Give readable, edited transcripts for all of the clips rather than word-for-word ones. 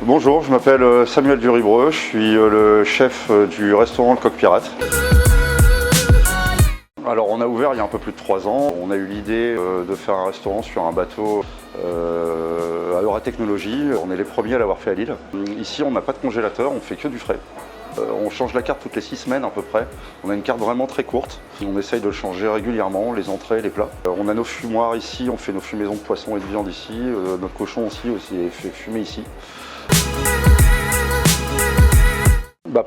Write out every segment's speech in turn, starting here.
Bonjour, je m'appelle Samuel Duribreux, je suis le chef du restaurant Le Coq Pirate. Alors on a ouvert il y a un peu plus de 3 ans, on a eu l'idée de faire un restaurant sur un bateau à Eura Technologies. On est les premiers à l'avoir fait à Lille. Ici on n'a pas de congélateur, on fait que du frais. On change la carte toutes les 6 semaines à peu près. On a une carte vraiment très courte. On essaye de le changer régulièrement, les entrées, les plats. On a nos fumoirs ici, on fait nos fumaisons de poisson et de viande ici. Notre cochon aussi est fait fumer ici.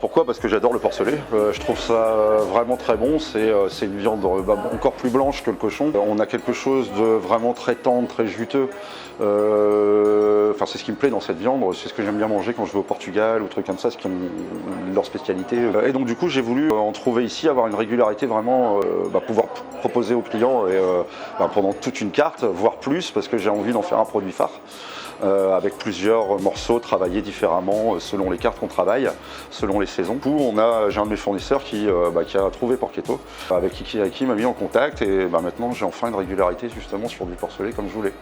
Pourquoi? Parce que j'adore le porcelet. Je trouve ça vraiment très bon. C'est une viande encore plus blanche que le cochon. On a quelque chose de vraiment très tendre, très juteux. C'est ce qui me plaît dans cette viande. C'est ce que j'aime bien manger quand je vais au Portugal ou trucs comme ça, ce qui est leur spécialité. Et donc du coup, j'ai voulu en trouver ici, avoir une régularité vraiment, pouvoir proposer aux clients pendant toute une carte, voire plus, parce que j'ai envie d'en faire un produit phare. Avec plusieurs morceaux travaillés différemment selon les cartes qu'on travaille, selon les saisons. Du coup, j'ai un de mes fournisseurs qui a trouvé Porchetto, avec qui m'a mis en contact et maintenant j'ai enfin une régularité justement sur du porcelet comme je voulais.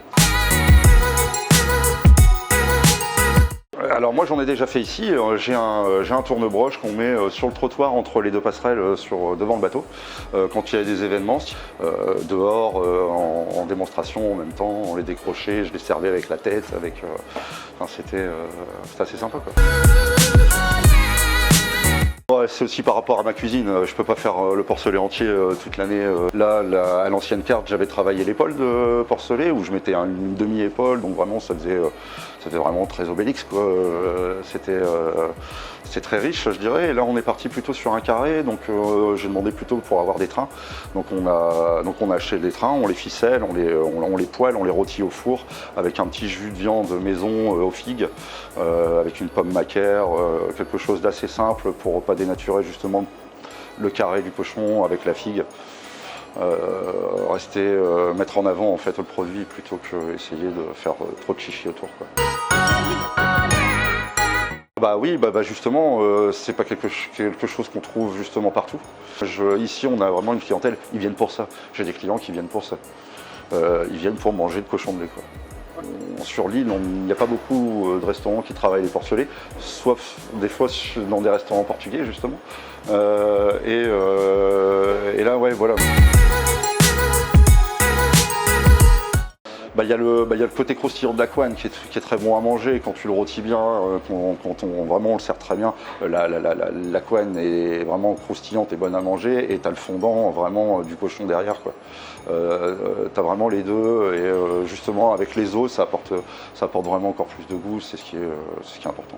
Alors moi j'en ai déjà fait ici, j'ai un tourne-broche qu'on met sur le trottoir entre les deux passerelles devant le bateau quand il y a des événements, dehors en démonstration en même temps, on les décrochait, je les servais avec la tête, c'était assez sympa quoi. C'est aussi par rapport à ma cuisine, je peux pas faire le porcelet entier toute l'année. Là, à l'ancienne carte, j'avais travaillé l'épaule de porcelet où je mettais une demi-épaule, donc vraiment ça faisait vraiment très Obélix quoi. C'était très riche je dirais, et là on est parti plutôt sur un carré, donc j'ai demandé plutôt pour avoir des trains. Donc on a acheté des trains, on les ficelle, on les poêle, on les rôtit au four avec un petit jus de viande maison aux figues, avec une pomme macaire, quelque chose d'assez simple pour pas dénaturer justement le carré du cochon avec la figue. Mettre en avant en fait le produit plutôt que essayer de faire trop de chichi autour quoi. Justement, c'est pas quelque chose qu'on trouve justement partout. Ici on a vraiment une clientèle, ils viennent pour ça. J'ai des clients qui viennent pour ça. Ils viennent pour manger le cochon de lait quoi. Sur l'île, il n'y a pas beaucoup de restaurants qui travaillent les porcelets, sauf des fois dans des restaurants portugais justement. Et là, ouais, voilà. Il y a le côté croustillant de la couenne qui est très bon à manger quand tu le rôtis bien, vraiment on le sert très bien. La couenne est vraiment croustillante et bonne à manger et tu as le fondant vraiment du cochon derrière quoi. Tu as vraiment les deux et justement avec les os ça apporte vraiment encore plus de goût, c'est ce qui est important.